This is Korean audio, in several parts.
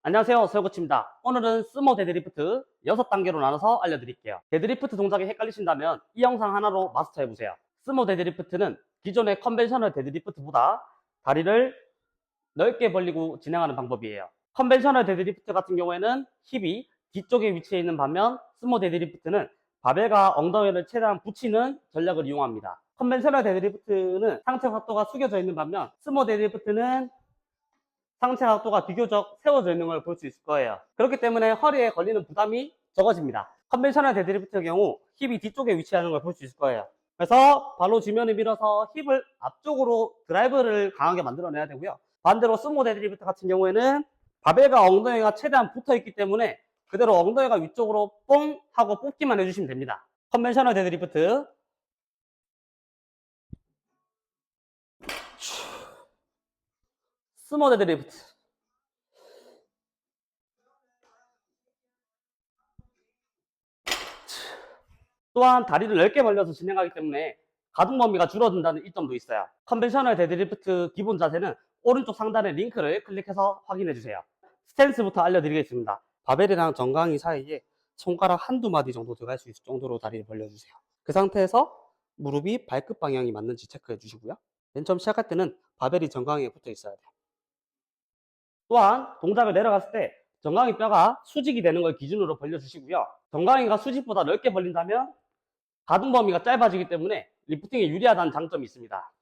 안녕하세요, 서영코치입니다. 오늘은 스모 데드리프트 6단계로 나눠서 알려드릴게요. 데드리프트 동작이 헷갈리신다면 이 영상 하나로 마스터해보세요. 스모 데드리프트는 기존의 컨벤셔널 데드리프트보다 다리를 넓게 벌리고 진행하는 방법이에요. 컨벤셔널 데드리프트 같은 경우에는 힙이 뒤쪽에 위치해 있는 반면 스모 데드리프트는 바벨과 엉덩이를 최대한 붙이는 전략을 이용합니다. 컨벤셔널 데드리프트는 상체 각도가 숙여져 있는 반면 스모 데드리프트는 상체 각도가 비교적 세워져 있는 걸 볼 수 있을 거예요. 그렇기 때문에 허리에 걸리는 부담이 적어집니다. 컨벤셔널 데드리프트의 경우 힙이 뒤쪽에 위치하는 걸 볼 수 있을 거예요. 그래서 발로 지면을 밀어서 힙을 앞쪽으로 드라이브를 강하게 만들어내야 되고요. 반대로 스모 데드리프트 같은 경우에는 바벨과 엉덩이가 최대한 붙어 있기 때문에 그대로 엉덩이가 위쪽으로 뽕 하고 뽑기만 해주시면 됩니다. 컨벤셔널 데드리프트 스모 데드리프트 또한 다리를 넓게 벌려서 진행하기 때문에 가동 범위가 줄어든다는 이점도 있어요. 컨벤셔널 데드리프트 기본 자세는 오른쪽 상단의 링크를 클릭해서 확인해주세요. 스탠스부터 알려드리겠습니다. 바벨이랑 정강이 사이에 손가락 한두 마디 정도 들어갈 수 있을 정도로 다리를 벌려주세요. 그 상태에서 무릎이 발끝 방향이 맞는지 체크해 주시고요. 맨 처음 시작할 때는 바벨이 정강이에 붙어 있어야 돼요. 또한 동작을 내려갔을 때 정강이 뼈가 수직이 되는 걸 기준으로 벌려주시고요. 정강이가 수직보다 넓게 벌린다면 가동 범위가 짧아지기 때문에 리프팅에 유리하다는 장점이 있습니다.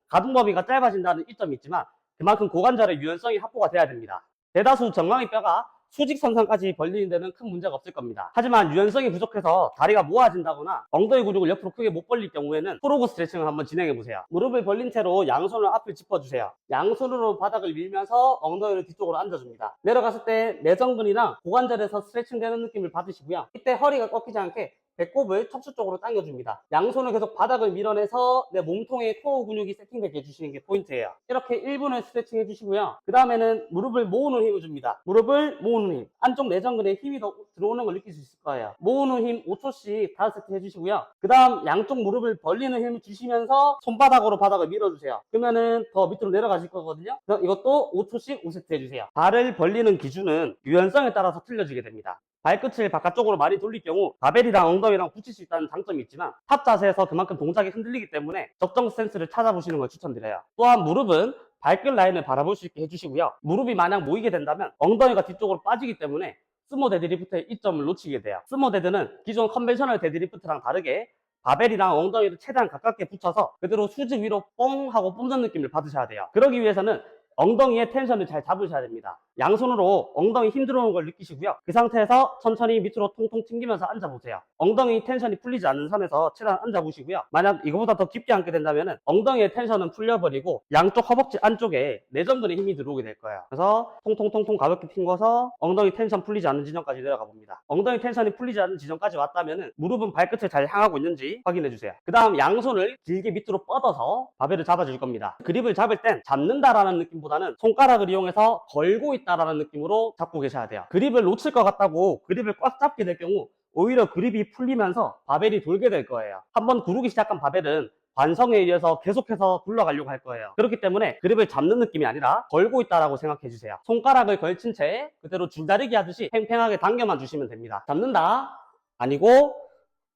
가동 범위가 짧아진다는 이점이 있지만 그만큼 고관절의 유연성이 확보가 돼야 됩니다. 대다수 정강이 뼈가 수직선상까지 벌리는 데는 큰 문제가 없을 겁니다. 하지만 유연성이 부족해서 다리가 모아진다거나 엉덩이 근육을 옆으로 크게 못 벌릴 경우에는 프로그 스트레칭을 한번 진행해보세요. 무릎을 벌린 채로 양손을 앞을 짚어주세요. 양손으로 바닥을 밀면서 엉덩이를 뒤쪽으로 앉아줍니다. 내려갔을 때 내전근이나 고관절에서 스트레칭 되는 느낌을 받으시고요. 이때 허리가 꺾이지 않게 배꼽을 척추 쪽으로 당겨줍니다. 양손을 계속 바닥을 밀어내서 내 몸통에 코어 근육이 세팅되게 해주시는 게 포인트예요. 이렇게 1분을 스트레칭 해주시고요. 그 다음에는 무릎을 모으는 힘을 줍니다. 무릎을 모으는 힘. 안쪽 내전근에 힘이 더 들어오는 걸 느낄 수 있을 거예요. 모으는 힘 5초씩 5세트 해주시고요. 그 다음 양쪽 무릎을 벌리는 힘을 주시면서 손바닥으로 바닥을 밀어주세요. 그러면은 더 밑으로 내려가실 거거든요. 그래서 이것도 5초씩 5세트 해주세요. 발을 벌리는 기준은 유연성에 따라서 틀려지게 됩니다. 발끝을 바깥쪽으로 많이 돌릴 경우 바벨이랑 엉덩이랑 붙일 수 있다는 장점이 있지만 탑 자세에서 그만큼 동작이 흔들리기 때문에 적정 스탠스를 찾아보시는 걸 추천드려요. 또한 무릎은 발끝 라인을 바라볼 수 있게 해주시고요. 무릎이 만약 모이게 된다면 엉덩이가 뒤쪽으로 빠지기 때문에 스모 데드리프트의 이점을 놓치게 돼요. 스모 데드는 기존 컨벤셔널 데드리프트랑 다르게 바벨이랑 엉덩이를 최대한 가깝게 붙여서 그대로 수직 위로 뻥 하고 뿜는 느낌을 받으셔야 돼요. 그러기 위해서는 엉덩이의 텐션을 잘 잡으셔야 됩니다. 양손으로 엉덩이 힘 들어오는 걸 느끼시고요. 그 상태에서 천천히 밑으로 통통 튕기면서 앉아보세요. 엉덩이 텐션이 풀리지 않는 선에서 최대한 앉아보시고요. 만약 이거보다 더 깊게 앉게 된다면 엉덩이의 텐션은 풀려버리고 양쪽 허벅지 안쪽에 내전근에 힘이 들어오게 될 거예요. 그래서 통통통통 가볍게 튕겨서 엉덩이 텐션 풀리지 않는 지점까지 내려가 봅니다. 엉덩이 텐션이 풀리지 않는 지점까지 왔다면 무릎은 발끝을 잘 향하고 있는지 확인해 주세요. 그 다음 양손을 길게 밑으로 뻗어서 바벨을 잡아줄 겁니다. 그립을 잡을 땐 잡는다라는 느낌보다는 손가락을 이용해서 걸고 있다라는 느낌으로 잡고 계셔야 돼요. 그립을 놓칠 것 같다고 그립을 꽉 잡게 될 경우 오히려 그립이 풀리면서 바벨이 돌게 될 거예요. 한번 구르기 시작한 바벨은 관성에 의해서 계속해서 굴러가려고 할 거예요. 그렇기 때문에 그립을 잡는 느낌이 아니라 걸고 있다라고 생각해 주세요. 손가락을 걸친 채 그대로 줄다리기 하듯이 팽팽하게 당겨만 주시면 됩니다. 잡는다 아니고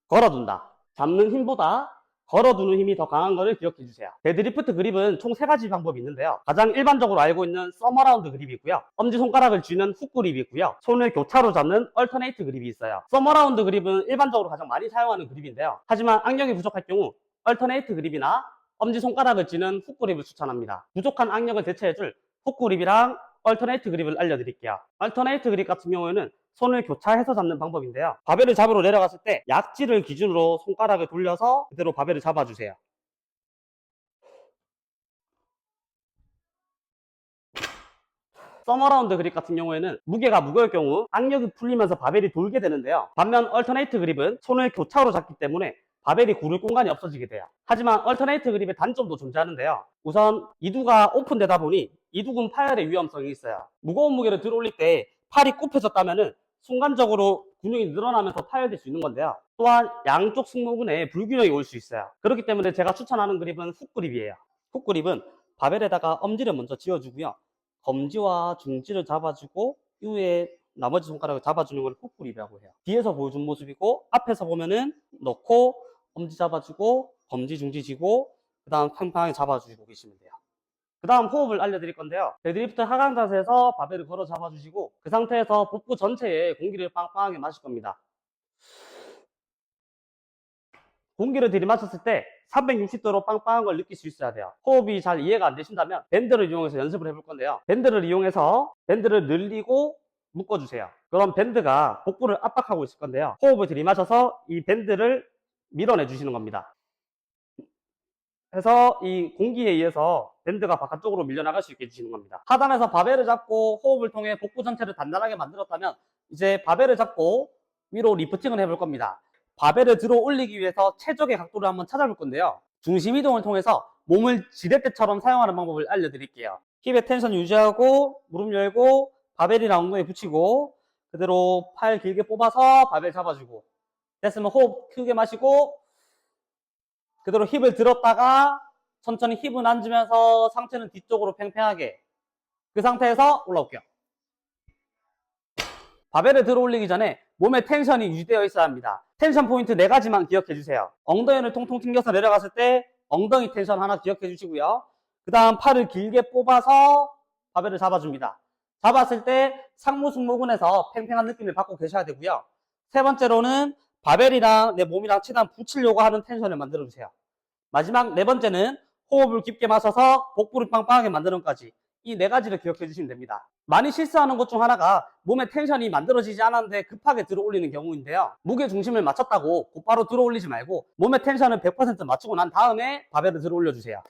걸어둔다. 잡는 힘보다 걸어두는 힘이 더 강한 것을 기억해 주세요. 데드리프트 그립은 총 3가지 방법이 있는데요. 가장 일반적으로 알고 있는 서머라운드 그립이 있고요. 엄지손가락을 쥐는 훅 그립이 있고요. 손을 교차로 잡는 얼터네이트 그립이 있어요. 서머라운드 그립은 일반적으로 가장 많이 사용하는 그립인데요. 하지만 악력이 부족할 경우 얼터네이트 그립이나 엄지손가락을 쥐는 훅 그립을 추천합니다. 부족한 악력을 대체해줄 훅 그립이랑 얼터네이트 그립을 알려드릴게요. 얼터네이트 그립 같은 경우에는 손을 교차해서 잡는 방법인데요. 바벨을 잡으러 내려갔을 때 약지를 기준으로 손가락을 돌려서 그대로 바벨을 잡아주세요. 서머라운드 그립 같은 경우에는 무게가 무거울 경우 악력이 풀리면서 바벨이 돌게 되는데요. 반면 얼터네이트 그립은 손을 교차로 잡기 때문에 바벨이 구를 공간이 없어지게 돼요. 하지만 얼터네이트 그립의 단점도 존재하는데요. 우선 이두가 오픈되다 보니 이두근 파열의 위험성이 있어요. 무거운 무게를 들어 올릴 때 팔이 굽혀졌다면 순간적으로 근육이 늘어나면서 파열될 수 있는 건데요. 또한 양쪽 승모근에 불균형이 올 수 있어요. 그렇기 때문에 제가 추천하는 그립은 훅 그립이에요. 훅그립은 바벨에다가 엄지를 먼저 쥐어주고요. 검지와 중지를 잡아주고 이후에 나머지 손가락을 잡아주는 걸 훅그립이라고 해요. 뒤에서 보여준 모습이고 앞에서 보면은 넣고 엄지 잡아주고 검지 중지 쥐고 그 다음 팽팽하게 잡아주시고 계시면 돼요. 그 다음 호흡을 알려드릴 건데요. 데드리프트 하강 자세에서 바벨을 걸어 잡아주시고 그 상태에서 복부 전체에 공기를 빵빵하게 마실 겁니다. 공기를 들이마셨을 때 360도로 빵빵한 걸 느낄 수 있어야 돼요. 호흡이 잘 이해가 안 되신다면 밴드를 이용해서 연습을 해볼 건데요. 밴드를 이용해서 밴드를 늘리고 묶어주세요. 그럼 밴드가 복부를 압박하고 있을 건데요. 호흡을 들이마셔서 이 밴드를 밀어내 주시는 겁니다. 해서 이 공기에 의해서 밴드가 바깥쪽으로 밀려나갈 수 있게 해주시는 겁니다. 하단에서 바벨을 잡고 호흡을 통해 복부 전체를 단단하게 만들었다면 이제 바벨을 잡고 위로 리프팅을 해볼 겁니다. 바벨을 들어 올리기 위해서 최적의 각도를 한번 찾아볼 건데요. 중심 이동을 통해서 몸을 지렛대처럼 사용하는 방법을 알려드릴게요. 힙의 텐션 유지하고 무릎 열고 바벨이랑 엉덩이에 붙이고 그대로 팔 길게 뽑아서 바벨 잡아주고 됐으면 호흡 크게 마시고 그대로 힙을 들었다가 천천히 힙은 앉으면서 상체는 뒤쪽으로 팽팽하게 그 상태에서 올라올게요. 바벨을 들어 올리기 전에 몸의 텐션이 유지되어 있어야 합니다. 텐션 포인트 4가지만 기억해 주세요. 엉덩이를 통통 튕겨서 내려갔을 때 엉덩이 텐션 하나 기억해 주시고요. 그 다음 팔을 길게 뽑아서 바벨을 잡아줍니다. 잡았을 때 상무 승모근에서 팽팽한 느낌을 받고 계셔야 되고요. 세 번째로는 바벨이랑 내 몸이랑 최대한 붙이려고 하는 텐션을 만들어 주세요. 마지막 4번째는 호흡을 깊게 마셔서 복부를 빵빵하게 만드는 것까지 이 4가지를 기억해 주시면 됩니다. 많이 실수하는 것 중 하나가 몸의 텐션이 만들어지지 않았는데 급하게 들어 올리는 경우인데요. 무게 중심을 맞췄다고 곧바로 들어 올리지 말고 몸의 텐션을 100% 맞추고 난 다음에 바벨을 들어 올려주세요.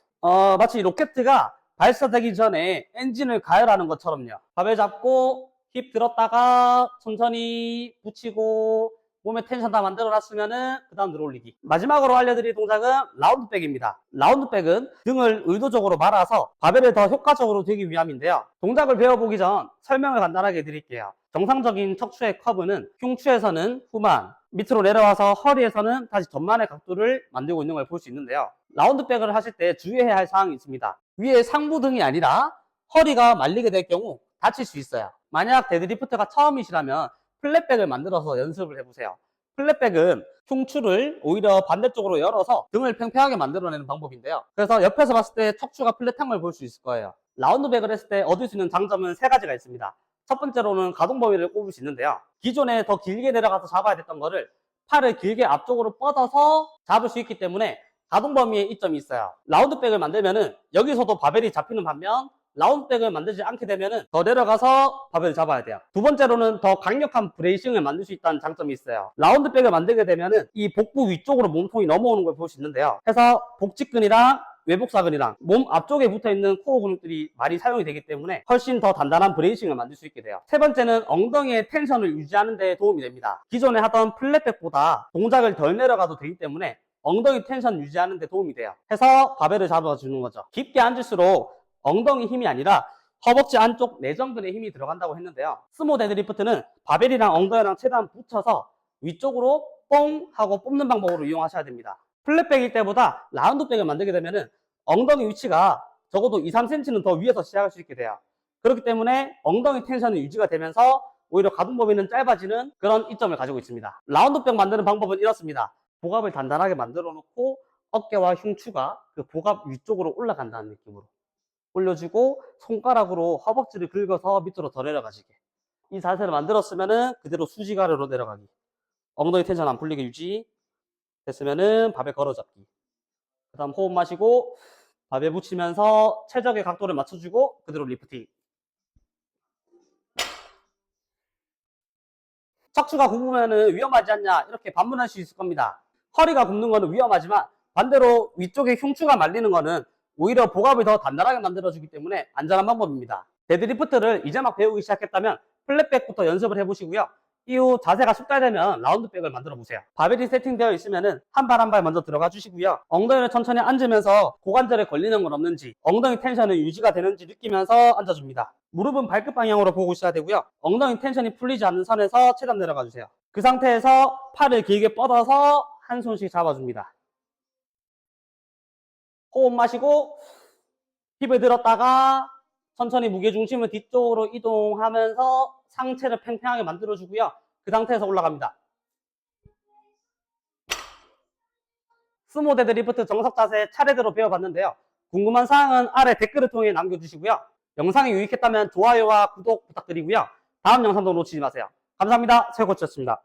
마치 로켓가 발사되기 전에 엔진을 가열하는 것처럼요. 바벨 잡고 힙 들었다가 천천히 붙이고 몸에 텐션 다 만들어 놨으면은 그 다음 들어 올리기. 마지막으로 알려드릴 동작은 라운드백입니다. 라운드백은 등을 의도적으로 말아서 바벨을 더 효과적으로 들기 위함인데요. 동작을 배워보기 전 설명을 간단하게 드릴게요. 정상적인 척추의 커브는 흉추에서는 후만, 밑으로 내려와서 허리에서는 다시 전만의 각도를 만들고 있는 걸 볼 수 있는데요. 라운드백을 하실 때 주의해야 할 사항이 있습니다. 위에 상부 등이 아니라 허리가 말리게 될 경우 다칠 수 있어요. 만약 데드리프트가 처음이시라면 플랫백을 만들어서 연습을 해보세요. 플랫백은 흉추를 오히려 반대쪽으로 열어서 등을 팽팽하게 만들어내는 방법인데요. 그래서 옆에서 봤을 때 척추가 플랫한 걸 볼 수 있을 거예요. 라운드백을 했을 때 얻을 수 있는 장점은 3가지가 있습니다. 첫 번째로는 가동 범위를 꼽을 수 있는데요. 기존에 더 길게 내려가서 잡아야 됐던 거를 팔을 길게 앞쪽으로 뻗어서 잡을 수 있기 때문에 가동 범위에 이점이 있어요. 라운드백을 만들면은 여기서도 바벨이 잡히는 반면 라운드백을 만들지 않게 되면은 더 내려가서 바벨을 잡아야 돼요. 두 번째로는 더 강력한 브레이싱을 만들 수 있다는 장점이 있어요. 라운드백을 만들게 되면은 이 복부 위쪽으로 몸통이 넘어오는 걸 볼 수 있는데요. 그래서 복직근이랑 외복사근이랑 몸 앞쪽에 붙어있는 코어 근육들이 많이 사용이 되기 때문에 훨씬 더 단단한 브레이싱을 만들 수 있게 돼요. 세 번째는 엉덩이의 텐션을 유지하는 데 도움이 됩니다. 기존에 하던 플랫백보다 동작을 덜 내려가도 되기 때문에 엉덩이 텐션 유지하는 데 도움이 돼요. 해서 바벨을 잡아주는 거죠. 깊게 앉을수록 엉덩이 힘이 아니라 허벅지 안쪽 내전근에 힘이 들어간다고 했는데요. 스모 데드리프트는 바벨이랑 엉덩이랑 최대한 붙여서 위쪽으로 뽕 하고 뽑는 방법으로 이용하셔야 됩니다. 플랫백일 때보다 라운드백을 만들게 되면은 엉덩이 위치가 적어도 2, 3cm는 더 위에서 시작할 수 있게 돼요. 그렇기 때문에 엉덩이 텐션이 유지가 되면서 오히려 가동 범위는 짧아지는 그런 이점을 가지고 있습니다. 라운드백 만드는 방법은 이렇습니다. 복압을 단단하게 만들어 놓고 어깨와 흉추가 그 복압 위쪽으로 올라간다는 느낌으로 올려주고 손가락으로 허벅지를 긁어서 밑으로 더 내려가시게. 이 자세를 만들었으면은 그대로 수직아래로 내려가기. 엉덩이 텐션 안 풀리게 유지. 됐으면은 바벨 걸어잡기. 그 다음 호흡 마시고 바벨 붙이면서 최적의 각도를 맞춰주고 그대로 리프팅. 척추가 굽으면 위험하지 않냐 이렇게 반문할 수 있을 겁니다. 허리가 굽는 거는 위험하지만 반대로 위쪽에 흉추가 말리는 거는 오히려 복압을 더 단단하게 만들어주기 때문에 안전한 방법입니다. 데드리프트를 이제 막 배우기 시작했다면 플랫백부터 연습을 해보시고요. 이후 자세가 숙달되면 라운드백을 만들어 보세요. 바벨이 세팅되어 있으면 한 발 한 발 먼저 들어가 주시고요. 엉덩이를 천천히 앉으면서 고관절에 걸리는 건 없는지 엉덩이 텐션은 유지가 되는지 느끼면서 앉아줍니다. 무릎은 발끝 방향으로 보고 있어야 되고요. 엉덩이 텐션이 풀리지 않는 선에서 최대한 내려가 주세요. 그 상태에서 팔을 길게 뻗어서 한 손씩 잡아줍니다. 호흡 마시고 힙을 들었다가 천천히 무게중심을 뒤쪽으로 이동하면서 상체를 팽팽하게 만들어주고요. 그 상태에서 올라갑니다. 스모 데드리프트 정석 자세 차례대로 배워봤는데요. 궁금한 사항은 아래 댓글을 통해 남겨주시고요. 영상이 유익했다면 좋아요와 구독 부탁드리고요. 다음 영상도 놓치지 마세요. 감사합니다. 최고치였습니다.